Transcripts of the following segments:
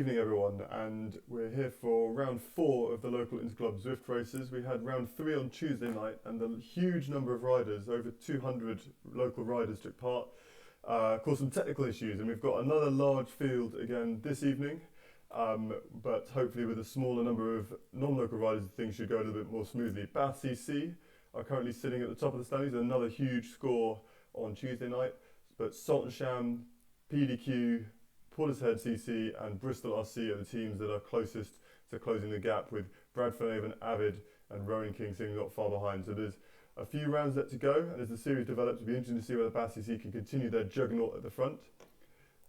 evening everyone, and we're here for round 4 of the local Interclub Zwift races. We had round 3 on Tuesday night and a huge number of riders, over 200 local riders took part, caused some technical issues, and we've got another large field again this evening, but hopefully with a smaller number of non-local riders things should go a little bit more smoothly. Bath CC are currently sitting at the top of the standings, another huge score on Tuesday night, but Salt and Sham, PDQ, Portishead CC and Bristol RC are the teams that are closest to closing the gap, with Bradford, Avid and Rowan King sitting not far behind. So there's a few rounds left to go, and as the series develops it'll be interesting to see whether Bath CC can continue their juggernaut at the front.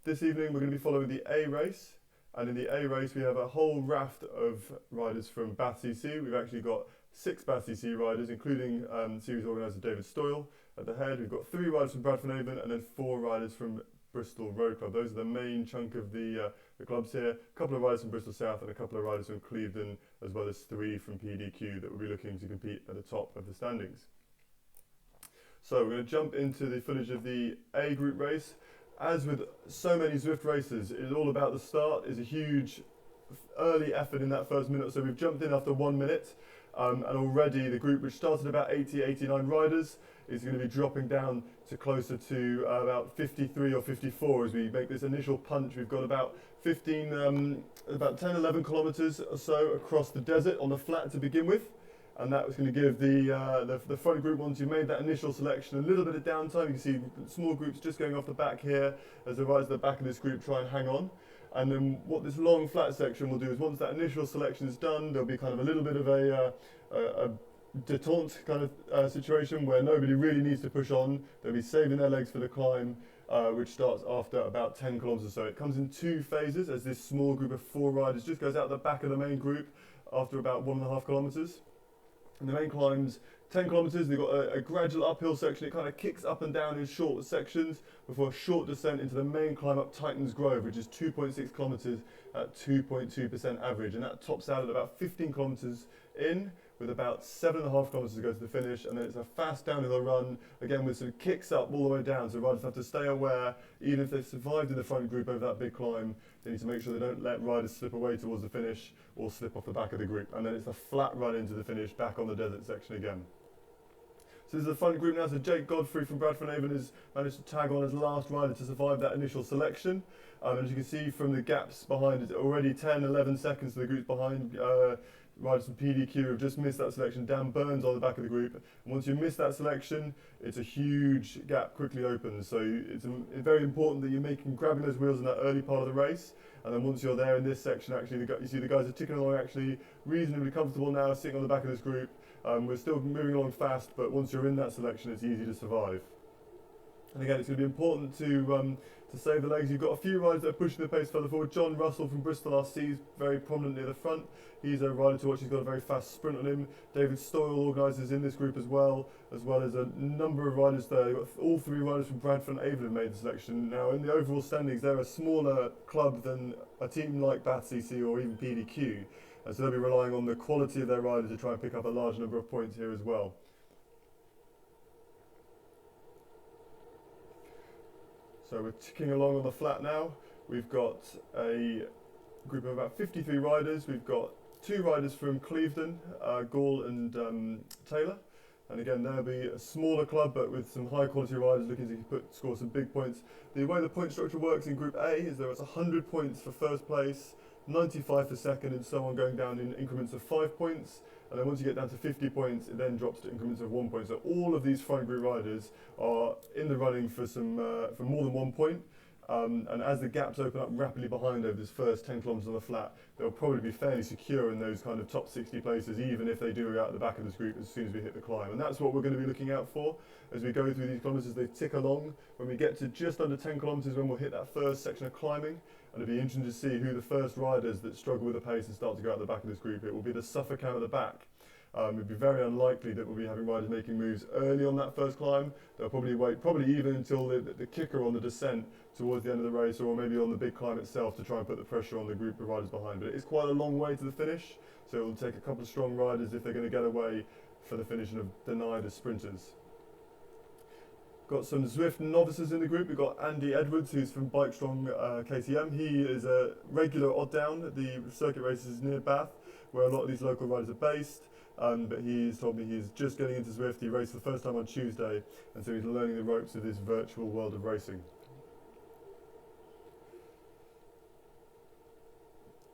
This evening we're going to be following the A race, and in the A race we have a whole raft of riders from Bath CC. We've actually got 6 Bath CC riders, including series organiser David Stoyle at the head. We've got 3 riders from Bradford and then 4 riders from Bristol Road Club. Those are the main chunk of the clubs here. A couple of riders from Bristol South and a couple of riders from Clevedon, as well as 3 from PDQ that will be looking to compete at the top of the standings. So we're going to jump into the footage of the A group race. As with so many Zwift races, it's all about the start. It's a huge early effort in that first minute. So we've jumped in after 1 minute, and already the group, which started about 89 riders, is going to be dropping down to closer to about 53 or 54 as we make this initial punch. We've got about 10-11 kilometres or so across the desert on the flat to begin with, and that was going to give the front group, once you made that initial selection, a little bit of downtime. You can see small groups just going off the back here as the riders at the back of this group try and hang on. And then what this long flat section will do is, once that initial selection is done, there'll be kind of a little bit of a detente kind of situation where nobody really needs to push on. They'll be saving their legs for the climb, which starts after about 10 kilometres or so. It comes in 2 phases, as this small group of 4 riders just goes out the back of the main group after about 1.5 kilometres. And the main climb's 10 kilometres. They've got a gradual uphill section. It kind of kicks up and down in short sections before a short descent into the main climb up Titans Grove, which is 2.6 kilometres at 2.2% average, and that tops out at about 15 kilometres in, with about 7.5 kilometres to go to the finish. And then it's a fast downhill run, again with some kicks up all the way down, so riders have to stay aware. Even if they've survived in the front group over that big climb, they need to make sure they don't let riders slip away towards the finish or slip off the back of the group. And then it's a flat run into the finish, back on the desert section again. So this is the front group now. So Jake Godfrey from Bradford has managed to tag on as last rider to survive that initial selection. As you can see from the gaps behind, it's already 10-11 seconds to the groups behind. Riders from PDQ have just missed that selection. Dan Burns on the back of the group. And once you miss that selection, it's a huge gap quickly opens. So it's very important that you're grabbing those wheels in that early part of the race. And then once you're there in this section, actually, you see the guys are ticking along actually reasonably comfortable now, sitting on the back of this group. We're still moving along fast, but once you're in that selection, it's easy to survive. And again, it's going to be important to save the legs. You've got a few riders that are pushing the pace further forward. John Russell from Bristol RC is very prominent near the front. He's a rider to watch. He's got a very fast sprint on him. David Stoyle organises in this group as well as a number of riders there. You've got all 3 riders from Bradford and Avon have made the selection. Now, in the overall standings, they're a smaller club than a team like Bath CC or even PDQ. And so they'll be relying on the quality of their riders to try and pick up a large number of points here as well. So we're ticking along on the flat now. We've got a group of about 53 riders. We've got 2 riders from Clevedon, Gall and Taylor. And again, there'll be a smaller club, but with some high quality riders looking to score some big points. The way the point structure works in Group A is it's 100 points for first place, 95 for second, and so on, going down in increments of 5 points. And then once you get down to 50 points, it then drops to increments of 1 point. So all of these front group riders are in the running for for more than 1 point. And as the gaps open up rapidly behind over this first 10 kilometres on the flat, they'll probably be fairly secure in those kind of top 60 places, even if they do go out the back of this group as soon as we hit the climb. And that's what we're going to be looking out for as we go through these kilometres. They tick along. When we get to just under 10 kilometres, when we'll hit that first section of climbing, and it'll be interesting to see who the first riders that struggle with the pace and start to go out the back of this group. It will be the Suffolk out at the back. It'd be very unlikely that we'll be having riders making moves early on that first climb. They'll probably wait, even until the kicker on the descent towards the end of the race, or maybe on the big climb itself, to try and put the pressure on the group of riders behind. But it is quite a long way to the finish, so it will take a couple of strong riders if they're going to get away for the finish and have denied as sprinters. Got some Zwift novices in the group. We've got Andy Edwards, who's from Bike Strong KTM. He is a regular odd down at the circuit races near Bath, where a lot of these local riders are based. But he's told me he's just getting into Zwift. He raced for the first time on Tuesday, and so he's learning the ropes of this virtual world of racing.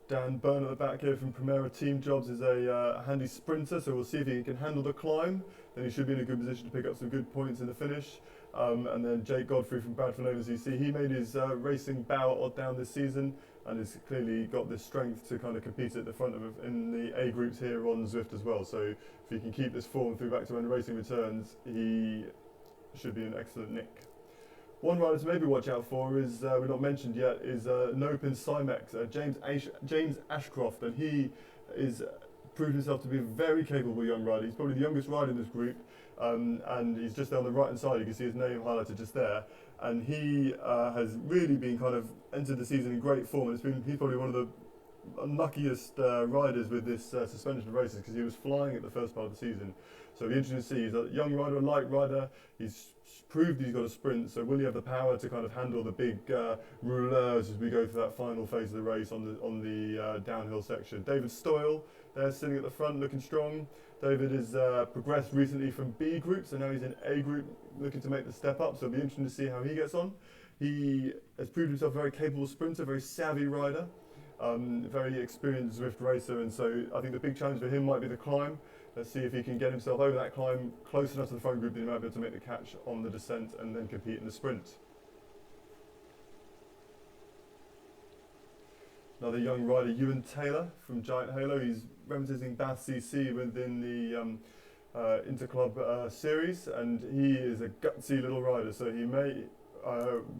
Dan Byrne at the back here from Primera Team Jobs is a handy sprinter, so we'll see if he can handle the climb. Then he should be in a good position to pick up some good points in the finish. And then Jake Godfrey from Bradford, as you see, he made his racing bow odd down this season and has clearly got the strength to kind of compete at the front of in the A groups here on Zwift as well. So if he can keep this form through back to when the racing returns, he should be in excellent nick. One rider to maybe watch out for is, we've not mentioned yet, is Nopin Cymex, James Ashcroft, and he is proved himself to be a very capable young rider. He's probably the youngest rider in this group, and he's just there on the right hand side. You can see his name highlighted just there, and he has really been kind of entered the season in great form. And he's probably one of the unluckiest riders with this suspension of races, because he was flying at the first part of the season. So it'll be interesting to see. He's a young rider, a light rider. He's proved he's got a sprint, so will he have the power to kind of handle the big rouleurs as we go through that final phase of the race on the downhill section. David Stoyle there sitting at the front looking strong. David has progressed recently from B group, so now he's in A group looking to make the step up, so it'll be interesting to see how he gets on. He has proved himself a very capable sprinter, very savvy rider, very experienced Zwift racer, and so I think the big challenge for him might be the climb. Let's see if he can get himself over that climb close enough to the front group that he might be able to make the catch on the descent and then compete in the sprint. Another young rider, Ewan Taylor from Giant Halo. He's representing Bath CC within the Interclub series, and he is a gutsy little rider. So he may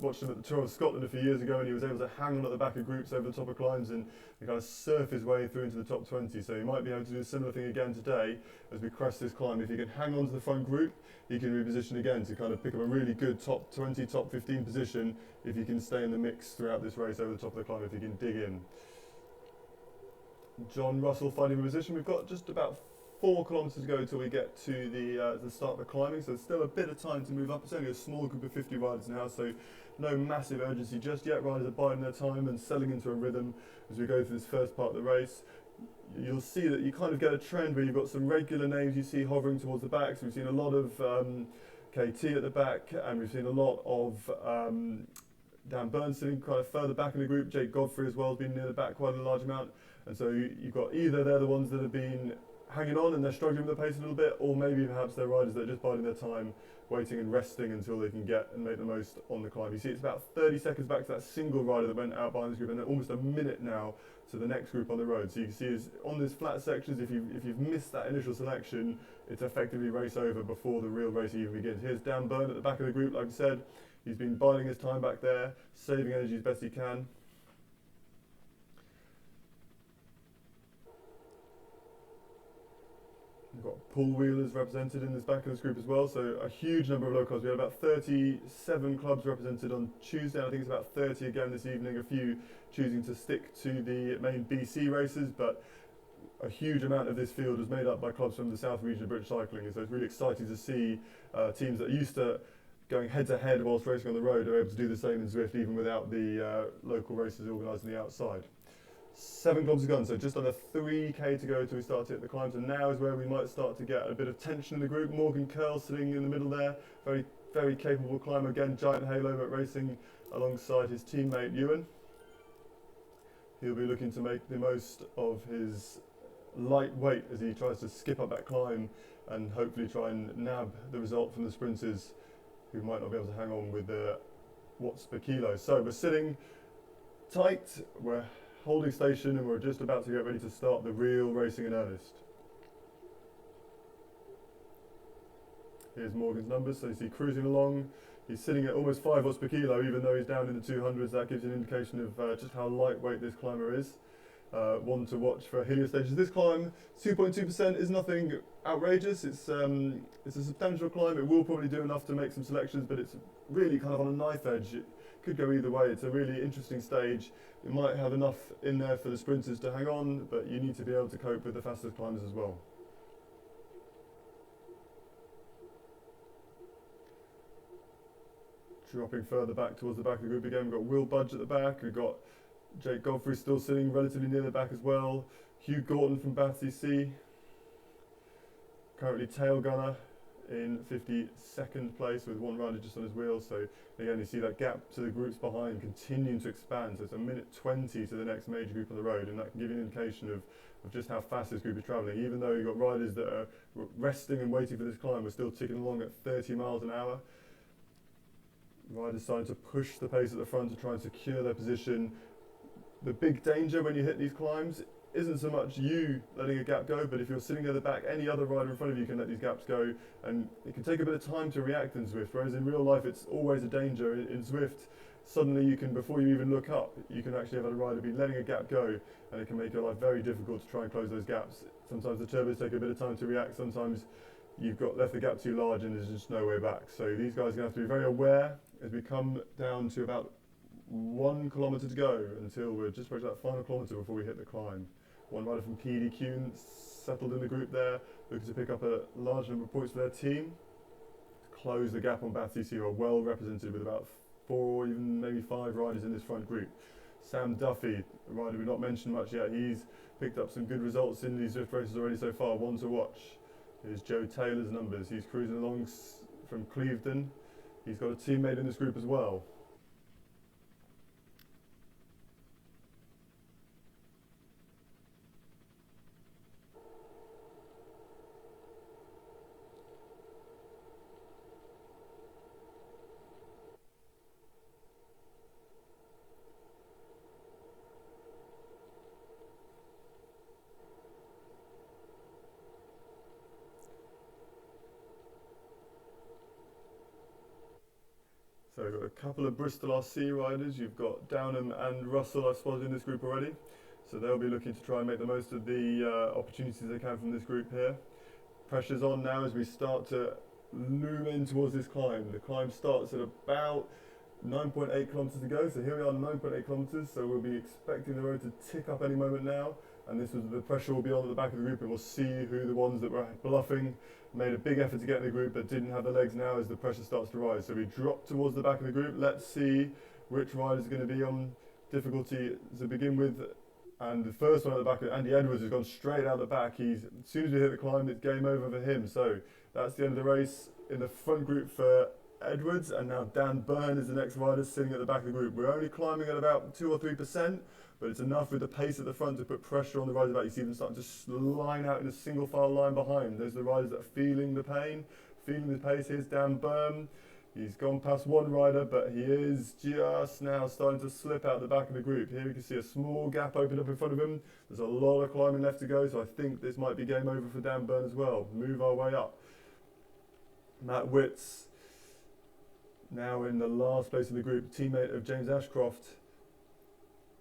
watched him at the Tour of Scotland a few years ago, and he was able to hang on at the back of groups over the top of climbs and kind of surf his way through into the top 20. So he might be able to do a similar thing again today as we crest this climb. If he can hang on to the front group, he can reposition again to kind of pick up a really good top 20, top 15 position if he can stay in the mix throughout this race over the top of the climb, if he can dig in. John Russell finding a position. We've got just about 4 kilometres to go until we get to the start of the climbing, so there's still a bit of time to move up. It's only a small group of 50 riders now, so no massive urgency just yet. Riders are biding their time and settling into a rhythm as we go through this first part of the race. You'll see that you kind of get a trend where you've got some regular names you see hovering towards the back. So we've seen a lot of KT at the back, and we've seen a lot of Dan Byrne sitting kind of further back in the group. Jake Godfrey as well has been near the back quite a large amount, and so you've got either they're the ones that have been hanging on and they're struggling with the pace a little bit, or maybe perhaps they're riders that are just biding their time, waiting and resting until they can get and make the most on the climb. You see it's about 30 seconds back to that single rider that went out behind this group, and then almost a minute now to the next group on the road. So you can see is on these flat sections, if you've missed that initial selection, it's effectively race over before the real race even begins. Here's Dan Byrne at the back of the group, like I said. He's been biding his time back there, saving energy as best he can. We've got Paul Wheelers represented in this back of this group as well, so a huge number of locals. We had about 37 clubs represented on Tuesday. I think it's about 30 again this evening, a few choosing to stick to the main BC races, but a huge amount of this field was made up by clubs from the south region of British cycling, and so it's really exciting to see teams that are used to going head to head whilst racing on the road are able to do the same in Zwift, even without the local races organised on the outside. 7 kilometres gone, so just under 3k to go till we start to hit the climbs, and now is where we might start to get a bit of tension in the group. Morgan Curl sitting in the middle there, very, very capable climber again, Giant Halo, but racing alongside his teammate Ewan. He'll be looking to make the most of his light weight as he tries to skip up that climb and hopefully try and nab the result from the sprinters who might not be able to hang on with the watts per kilo. So we're sitting tight, we're holding station, and we're just about to get ready to start the real racing in earnest. Here's Morgan's numbers, so you see cruising along. He's sitting at almost 5 watts per kilo, even though he's down in the 200s. That gives you an indication of just how lightweight this climber is. One to watch for Helio stages. This climb, 2.2%, is nothing outrageous. It's a substantial climb. It will probably do enough to make some selections, but it's really kind of on a knife edge. It could go either way. It's a really interesting stage. It might have enough in there for the sprinters to hang on, but you need to be able to cope with the fastest climbers as well. Dropping further back towards the back of the group again, we've got Will Budge at the back, we've got Jake Godfrey still sitting relatively near the back as well, Hugh Gorton from Battersea C, currently tail gunner in 52nd place with one rider just on his wheel. So again, you see that gap to the groups behind continuing to expand. So it's a minute 20 to the next major group on the road, and that can give you an indication of just how fast this group is travelling. Even though you've got riders that are resting and waiting for this climb, we're still ticking along at 30 miles an hour. Riders starting to push the pace at the front to try and secure their position. The big danger when you hit these climbs isn't so much you letting a gap go, but if you're sitting at the back, any other rider in front of you can let these gaps go, and it can take a bit of time to react in Zwift, whereas in real life it's always a danger. In Zwift, suddenly you can, before you even look up, you can actually have a rider be letting a gap go, and it can make your life very difficult to try and close those gaps. Sometimes the turbos take a bit of time to react, sometimes you've got left the gap too large and there's just no way back. So these guys are going to have to be very aware as we come down to about 1 kilometre to go until we're just approaching that final kilometre before we hit the climb. One rider from PDQ settled in the group there, looking to pick up a large number of points for their team. Close the gap on Battersea, who are well represented with about 4, even maybe 5 riders in this front group. Sam Duffy, a rider we've not mentioned much yet, he's picked up some good results in these Zwift races already so far, one to watch. Here's Joe Taylor's numbers, he's cruising along from Clevedon. He's got a teammate in this group as well. So we've got a couple of Bristol RC riders. You've got Downham and Russell I've spotted in this group already. So they'll be looking to try and make the most of the opportunities they can from this group here. Pressure's on now as we start to loom in towards this climb. The climb starts at about 9.8 kilometres to go. So here we are, 9.8 kilometres. So we'll be expecting the road to tick up any moment now. And the pressure will be on at the back of the group, and we'll see who the ones that were bluffing, made a big effort to get in the group but didn't have the legs now as the pressure starts to rise. So we drop towards the back of the group. Let's see which rider is going to be on difficulty to begin with. And the first one at the back, Andy Edwards, has gone straight out the back. As soon as we hit the climb, it's game over for him. So that's the end of the race in the front group for Edwards, and now Dan Byrne is the next rider sitting at the back of the group. We're only climbing at about 2 or 3%, but it's enough with the pace at the front to put pressure on the riders back. You see them starting to line out in a single file line behind. Those are the riders that are feeling the pain, feeling the pace. Here's Dan Byrne. He's gone past one rider, but he is just now starting to slip out the back of the group. Here we can see a small gap opened up in front of him. There's a lot of climbing left to go, so I think this might be game over for Dan Byrne as well. Move our way up. Matt Witts, now in the last place in the group, teammate of James Ashcroft.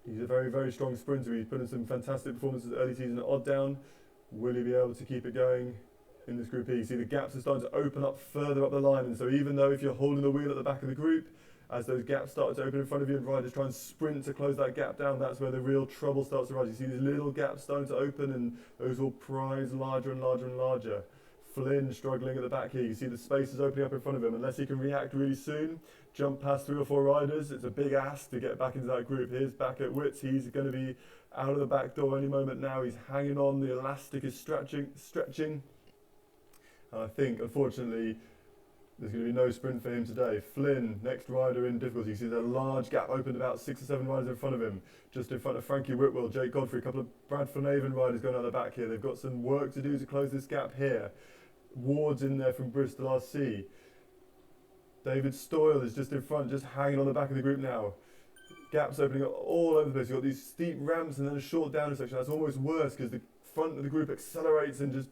He's a very, very strong sprinter. He's put in some fantastic performances early season at Odd Down. Will he be able to keep it going in this Group E? You see the gaps are starting to open up further up the line, and so even though if you're holding the wheel at the back of the group, as those gaps start to open in front of you and riders try and sprint to close that gap down, that's where the real trouble starts to rise. You see these little gaps starting to open, and those will rise larger and larger and larger. Flynn struggling at the back here. You see the spaces opening up in front of him. Unless he can react really soon, jump past 3 or 4 riders, it's a big ask to get back into that group. Here's back at Witts. He's going to be out of the back door any moment now. He's hanging on. The elastic is stretching. And I think, unfortunately, there's going to be no sprint for him today. Flynn, next rider in difficulty. You see there's a large gap opened about 6 or 7 riders in front of him. Just in front of Frankie Whitwell, Jake Godfrey, a couple of Brad Flanavan riders going out the back here. They've got some work to do to close this gap here. Ward's in there from Bristol RC. David Stoyle is just in front, just hanging on the back of the group now. Gaps opening up all over the place. You've got these steep ramps and then a short down section. That's almost worse because the front of the group accelerates and just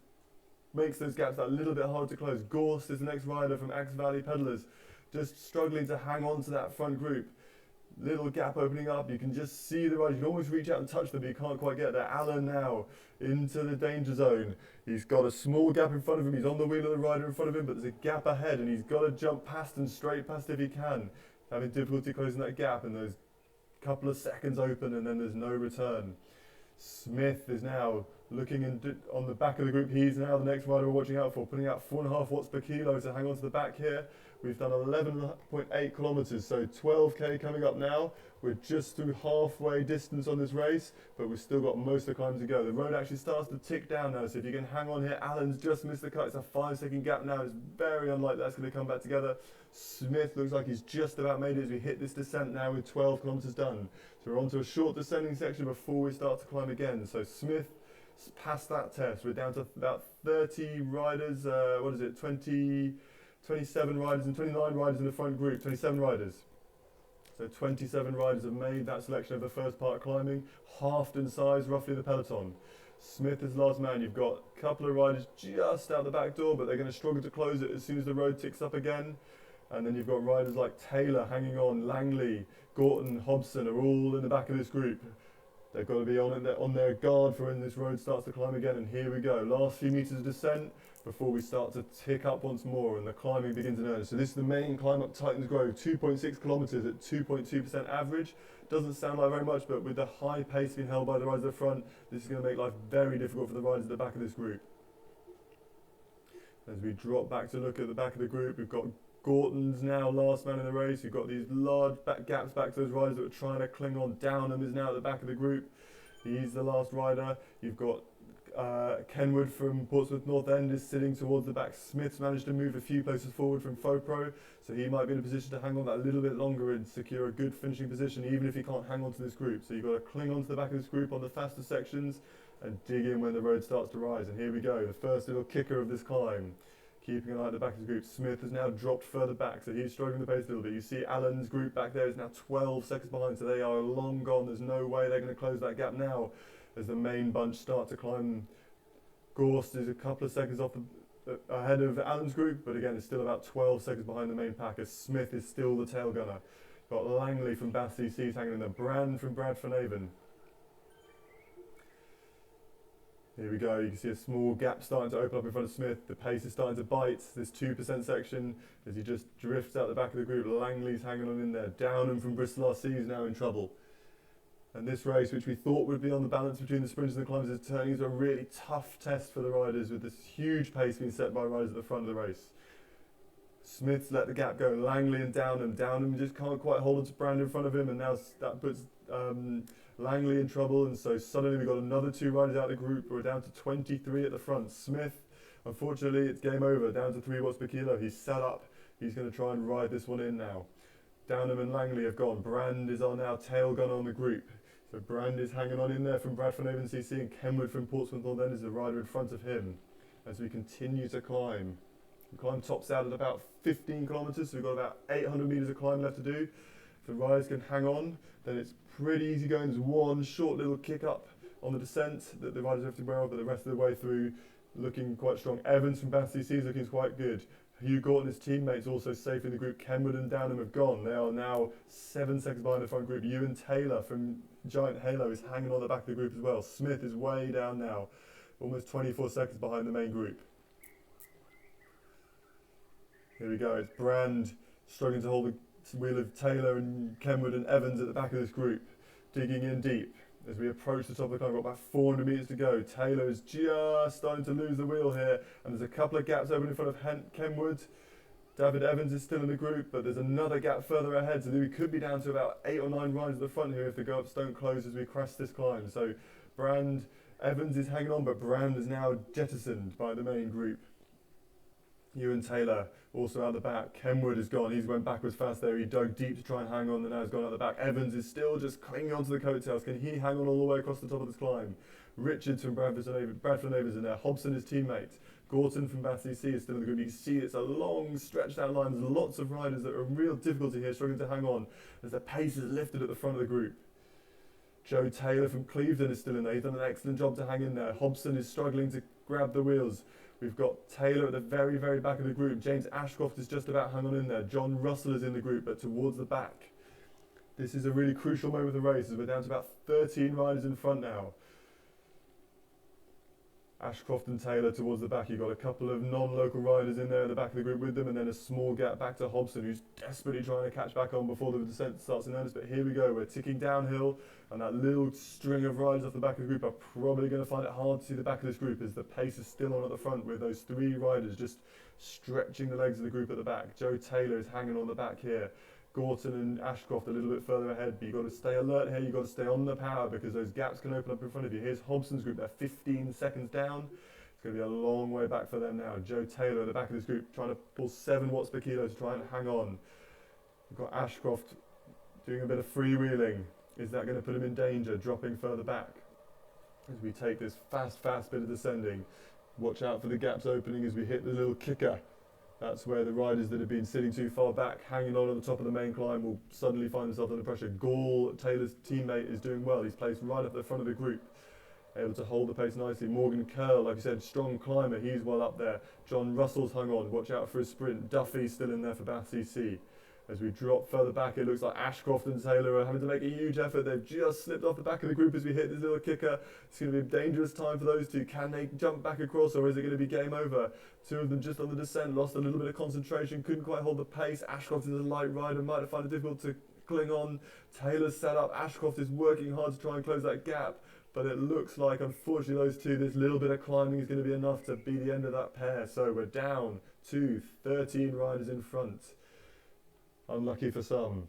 makes those gaps that little bit hard to close. Gorst is the next rider from Axe Valley Pedalers, just struggling to hang on to that front group. Little gap opening up, you can just see the riders, you can almost reach out and touch them, but you can't quite get there. Alan now into the danger zone. He's got a small gap in front of him, he's on the wheel of the rider in front of him, but there's a gap ahead and he's got to jump past and straight past if he can. Having difficulty closing that gap, and those couple of seconds open and then there's no return. Smith is now looking on the back of the group. He's now the next rider we're watching out for, putting out 4.5 watts per kilo to hang on to the back here. We've done 11.8 kilometres, so 12k coming up now. We're just through halfway distance on this race, but we've still got most of the climb to go. The road actually starts to tick down now, so if you can hang on here, Alan's just missed the cut. It's a 5-second gap now. It's very unlikely that's going to come back together. Smith looks like he's just about made it as we hit this descent now with 12 kilometres done. So we're onto a short descending section before we start to climb again. So Smith passed that test. We're down to about 30 riders, 27 riders and 29 riders in the front group, 27 riders. So 27 riders have made that selection of the first part of climbing, halved in size roughly the peloton. Smith is last man. You've got a couple of riders just out the back door, but they're going to struggle to close it as soon as the road ticks up again. And then you've got riders like Taylor hanging on, Langley, Gorton, Hobson are all in the back of this group. They've got to be on their guard for when this road starts to climb again, and here we go. Last few metres of descent before we start to tick up once more and the climbing begins in earnest. So this is the main climb up Titans Grove, 2.6 kilometres at 2.2% average. Doesn't sound like very much, but with the high pace being held by the riders at the front, this is going to make life very difficult for the riders at the back of this group. As we drop back to look at the back of the group, we've got Gorton's now last man in the race. You've got these large gaps back to those riders that were trying to cling on. Downham is now at the back of the group. He's the last rider. You've got Kenwood from Portsmouth North End is sitting towards the back. Smith's managed to move a few places forward from FoPro, so he might be in a position to hang on that a little bit longer and secure a good finishing position, even if he can't hang on to this group. So you've got to cling on to the back of this group on the faster sections and dig in when the road starts to rise. And here we go, the first little kicker of this climb. Keeping an eye at the back of the group. Smith has now dropped further back, so he's struggling the pace a little bit. You see Alan's group back there is now 12 seconds behind, so they are long gone. There's no way they're going to close that gap now as the main bunch start to climb. Gorst is a couple of seconds ahead of Alan's group, but again, it's still about 12 seconds behind the main pack as Smith is still the tail gunner. Got Langley from Bath CC's hanging in there, Brand from Bradford Avon. Here we go, you can see a small gap starting to open up in front of Smith. The pace is starting to bite, this 2% section, as he just drifts out the back of the group. Langley's hanging on in there. Downham from Bristol RC is now in trouble. And this race, which we thought would be on the balance between the sprinters and the climbers, is turning into a really tough test for the riders, with this huge pace being set by riders at the front of the race. Smith's let the gap go. Langley and Downham. Downham just can't quite hold on to Brand in front of him, and now that puts Langley in trouble, and so suddenly we've got another two riders out of the group. We're down to 23 at the front. Smith, unfortunately, it's game over, down to 3 watts per kilo. He's set up. He's going to try and ride this one in now. Downham and Langley have gone. Brand is our now tail gunner on the group. So Brand is hanging on in there from Bradford Avon CC, and Kenwood from Portsmouth North End is the rider in front of him as we continue to climb. The climb tops out at about 15 kilometres, so we've got about 800 metres of climb left to do. If the riders can hang on, then it's pretty easy going. There's one short little kick up on the descent that the riders have to bear of, but the rest of the way through looking quite strong. Evans from Bath CC is looking quite good. Hugh Gorton and his teammates also safe in the group. Kenwood and Downham have gone. They are now 7 seconds behind the front group. Ewan Taylor from Giant Halo is hanging on the back of the group as well. Smith is way down now, almost 24 seconds behind the main group. Here we go, it's Brand struggling to hold the wheel of Taylor and Kenwood and Evans at the back of this group, digging in deep. As we approach the top of the climb, we've got about 400 metres to go. Taylor is just starting to lose the wheel here, and there's a couple of gaps open in front of Kenwood. David Evans is still in the group, but there's another gap further ahead, so we could be down to about 8 or 9 riders at the front here if the go-ups don't close as we crest this climb. So Evans is hanging on, but Brand is now jettisoned by the main group. Ewan Taylor also out the back. Kenwood is gone. He's went backwards fast there. He dug deep to try and hang on, and now he's gone out the back. Evans is still just clinging onto the coattails. Can he hang on all the way across the top of this climb? Richards from Bradford Avon is in there. Hobson, his teammate. Gorton from Bath CC is still in the group. You can see it's a long stretched out line. There's lots of riders that are in real difficulty here, struggling to hang on as the pace is lifted at the front of the group. Joe Taylor from Clevedon is still in there. He's done an excellent job to hang in there. Hobson is struggling to grab the wheels. We've got Taylor at the very, very back of the group. James Ashcroft is just about hung on in there. John Russell is in the group, but towards the back. This is a really crucial moment of the race as we're down to about 13 riders in front now. Ashcroft and Taylor towards the back. You've got a couple of non-local riders in there at the back of the group with them, and then a small gap back to Hobson, who's desperately trying to catch back on before the descent starts in earnest. But here we go, we're ticking downhill, and that little string of riders off the back of the group are probably going to find it hard to see the back of this group, as the pace is still on at the front with those three riders just stretching the legs of the group at the back. Joe Taylor is hanging on the back here. Gorton and Ashcroft a little bit further ahead, but you've got to stay alert here, you've got to stay on the power, because those gaps can open up in front of you. Here's Hobson's group, they're 15 seconds down. It's going to be a long way back for them now. Joe Taylor at the back of this group trying to pull 7 watts per kilo to try and hang on. We've got Ashcroft doing a bit of freewheeling. Is that going to put him in danger, dropping further back? As we take this fast bit of descending, watch out for the gaps opening as we hit the little kicker. That's where the riders that have been sitting too far back, hanging on at the top of the main climb, will suddenly find themselves under pressure. Gall, Taylor's teammate, is doing well. He's placed right up the front of the group, able to hold the pace nicely. Morgan Curl, like I said, strong climber, he's well up there. John Russell's hung on, watch out for his sprint. Duffy's still in there for Bath CC. As we drop further back, it looks like Ashcroft and Taylor are having to make a huge effort. They've just slipped off the back of the group as we hit this little kicker. It's going to be a dangerous time for those two. Can they jump back across, or is it going to be game over? Two of them just on the descent, lost a little bit of concentration, couldn't quite hold the pace. Ashcroft is a light rider, might have found it difficult to cling on. Taylor's set up, Ashcroft is working hard to try and close that gap, but it looks like, unfortunately, those two, this little bit of climbing is going to be enough to be the end of that pair. So we're down to 13 riders in front. Unlucky for some.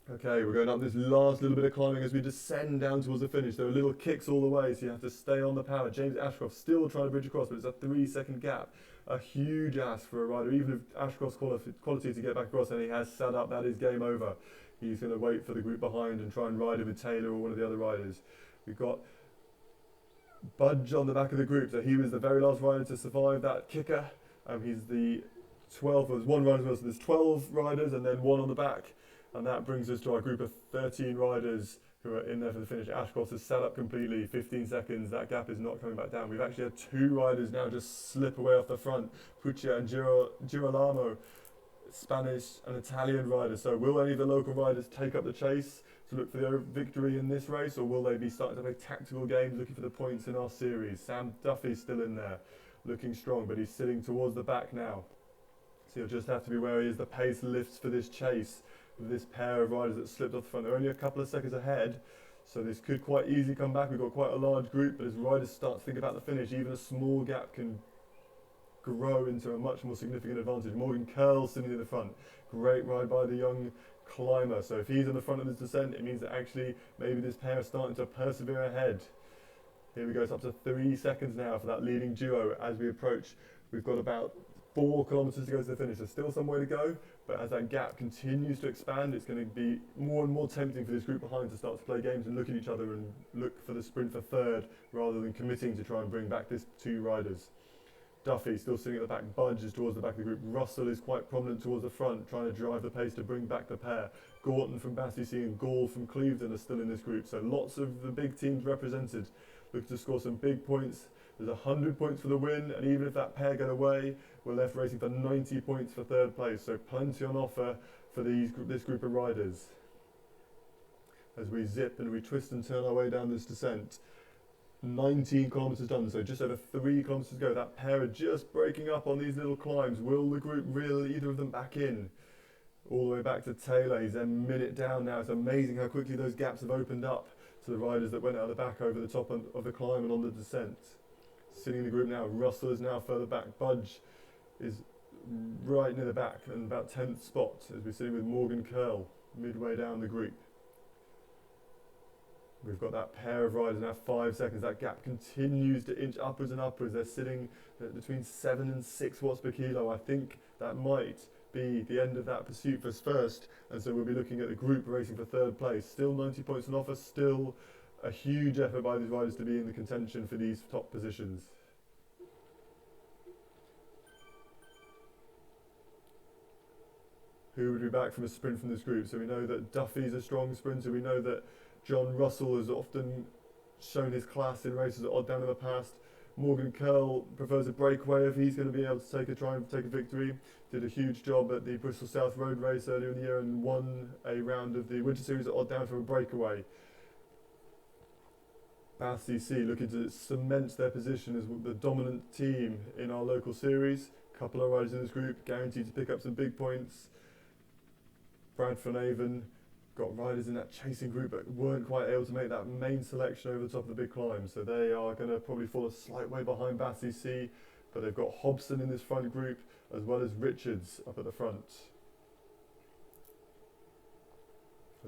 Okay, we're going up this last little bit of climbing as we descend down towards the finish. There are little kicks all the way, so you have to stay on the power. James Ashcroft still trying to bridge across, but it's a 3-second gap. A huge ask for a rider. Even if Ashcroft's quality to get back across and he has set up, that is game over. He's going to wait for the group behind and try and ride it with Taylor or one of the other riders. We've got Budge on the back of the group, so he was the very last rider to survive that kicker. He's the 12th, there's one rider as well, so there's 12 riders and then one on the back. And that brings us to our group of 13 riders who are in there for the finish. Ashcroft is set up completely, 15 seconds, that gap is not coming back down. We've actually had 2 riders now just slip away off the front, Puccia and Girolamo, Spanish and Italian riders. So will any of the local riders take up the chase to look for their victory in this race, or will they be starting to play tactical games looking for the points in our series? Sam Duffy's still in there, looking strong, but he's sitting towards the back now. So you'll just have to be wary as the pace lifts for this chase with this pair of riders that slipped off the front. They're only a couple of seconds ahead, so this could quite easily come back. We've got quite a large group, but as riders start to think about the finish, even a small gap can grow into a much more significant advantage. Morgan Curl sitting in the front. Great ride by the young climber. So if he's in the front of this descent, it means that actually maybe this pair is starting to persevere ahead. Here we go, it's up to 3 seconds now for that leading duo as we approach. We've got about 4 kilometres to go to the finish. There's still some way to go, but as that gap continues to expand, it's going to be more and more tempting for this group behind to start to play games and look at each other and look for the sprint for third, rather than committing to try and bring back these 2 riders. Duffy still sitting at the back, Budge is towards the back of the group. Russell is quite prominent towards the front, trying to drive the pace to bring back the pair. Gorton from Battersea and Gall from Clevedon are still in this group, so lots of the big teams represented, looking to score some big points. There's 100 points for the win, and even if that pair get away, we're left racing for 90 points for third place, so plenty on offer for this group of riders. As we zip and we twist and turn our way down this descent, 19 kilometres done, so just over 3 kilometres to go. That pair are just breaking up on these little climbs. Will the group reel either of them back in? All the way back to Taylor, he's a minute down now. It's amazing how quickly those gaps have opened up to the riders that went out the back over the top of the climb and on the descent. Sitting in the group now, Russell is now further back. Budge is right near the back and about 10th spot as we're sitting with Morgan Curl midway down the group. We've got that pair of riders now, 5 seconds. That gap continues to inch upwards and upwards. They're sitting between 7 and 6 watts per kilo. I think that might be the end of that pursuit for first, and so we'll be looking at the group racing for third place. Still 90 points on offer, still a huge effort by these riders to be in the contention for these top positions. Who would be back from a sprint from this group? So we know that Duffy's a strong sprinter. We know that John Russell has often shown his class in races at odd down in the past. Morgan Curl prefers a breakaway if he's going to be able to try and take a victory. Did a huge job at the Bristol South Road race earlier in the year and won a round of the Winter Series at odd down from a breakaway. Bath CC looking to cement their position as the dominant team in our local series. Couple of riders in this group guaranteed to pick up some big points. Bradford Avon got riders in that chasing group but weren't quite able to make that main selection over the top of the big climb, so they are going to probably fall a slight way behind Bath CC, but they've got Hobson in this front group as well as Richards up at the front.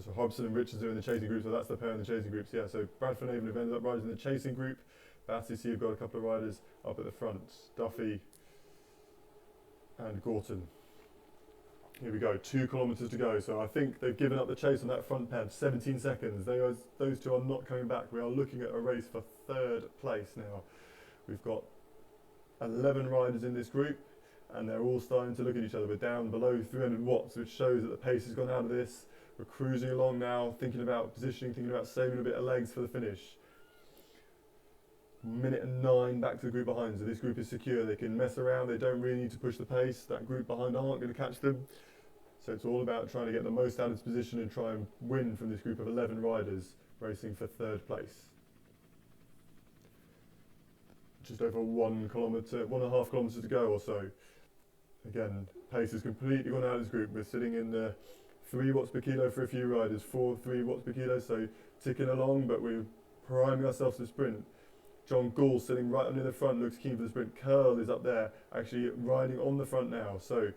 So Hobson and Richards are in the chasing group, so that's the pair in the chasing groups. Yeah, so Bradford Avon have ended up riding in the chasing group. Bath CC have got a couple of riders up at the front, Duffy and Gorton. Here we go, 2 kilometres to go. So I think they've given up the chase on that front pair, 17 seconds. Those two are not coming back. We are looking at a race for 3rd place now. We've got 11 riders in this group, and they're all starting to look at each other. We're down below 300 watts, which shows that the pace has gone out of this. We're cruising along now, thinking about positioning, thinking about saving a bit of legs for the finish. Minute and 9 back to the group behind, so this group is secure. They can mess around, they don't really need to push the pace. That group behind aren't going to catch them. So it's all about trying to get the most out of this position and try and win from this group of 11 riders racing for 3rd place. Just over 1.5 kilometres to go or so. Again, pace has completely gone out of this group. We're sitting in the 3 watts per kilo for a few riders, 3 watts per kilo, so ticking along, but we're priming ourselves to sprint. John Gall sitting right under the front, looks keen for the sprint. Curl is up there, actually riding on the front now, so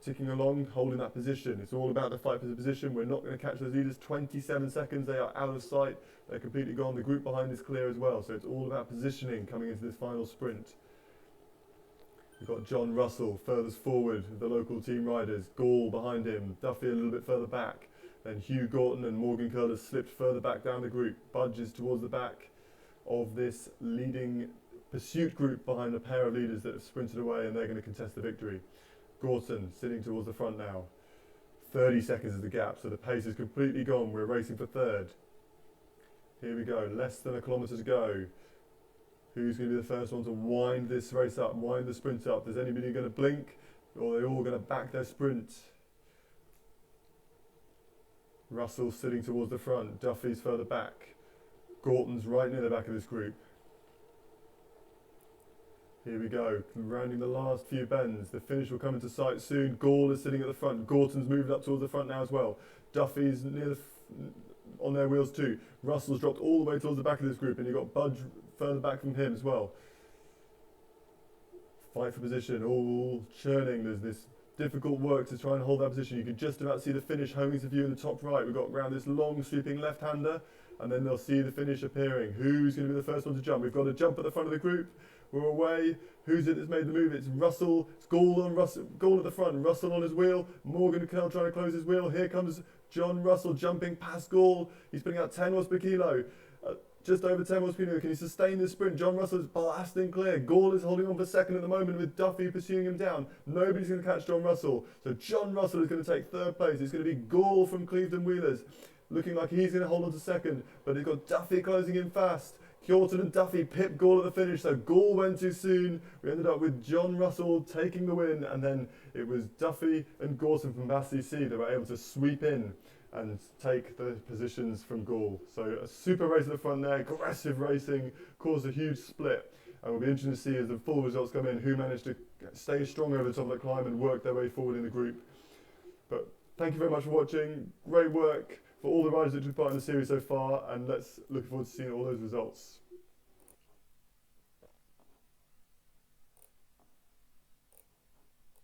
ticking along, holding that position. It's all about the fight for the position. We're not going to catch those leaders. 27 seconds, they are out of sight. They're completely gone. The group behind is clear as well, so it's all about positioning coming into this final sprint. We've got John Russell furthest forward, the local team riders. Gall behind him, Duffy a little bit further back. Then Hugh Gorton and Morgan Curl has slipped further back down the group. Budge is towards the back of this leading pursuit group behind a pair of leaders that have sprinted away, and they're going to contest the victory. Gorton sitting towards the front now. 30 seconds is the gap, so the pace is completely gone. We're racing for 3rd. Here we go, less than a kilometre to go. Who's going to be the first one to wind this race up, wind the sprint up? Is anybody going to blink, or are they all going to back their sprint? Russell's sitting towards the front, Duffy's further back. Gorton's right near the back of this group. Here we go, rounding the last few bends. The finish will come into sight soon. Gall is sitting at the front. Gorton's moved up towards the front now as well. Duffy's near on their wheels too. Russell's dropped all the way towards the back of this group, and you've got Budge further back from him as well. Fight for position, all churning. There's this difficult work to try and hold that position. You can just about see the finish homing to view in the top right. We've got around this long sweeping left-hander, and then they'll see the finish appearing. Who's going to be the first one to jump? We've got a jump at the front of the group. We're away. Who's it that's made the move? It's Russell. It's Gall on Russell. Gall at the front. Russell on his wheel. Morgan Curl trying to close his wheel. Here comes John Russell jumping past Gall. He's putting out 10 watts per kilo. Just over 10 watts per kilo. Can he sustain this sprint? John Russell is blasting clear. Gall is holding on for 2nd at the moment with Duffy pursuing him down. Nobody's going to catch John Russell. So John Russell is going to take 3rd place. It's going to be Gall from Clevedon Wheelers, looking like he's going to hold on to 2nd. But he's got Duffy closing in fast. Gorton and Duffy pip Gall at the finish, so Gall went too soon. We ended up with John Russell taking the win, and then it was Duffy and Gorton from Bath CC that were able to sweep in and take the positions from Gall. So a super race at the front there, aggressive racing, caused a huge split. And we'll be interested to see as the full results come in who managed to stay strong over the top of the climb and work their way forward in the group. But thank you very much for watching. Great work for all the riders that took part in the series so far, and let's look forward to seeing all those results.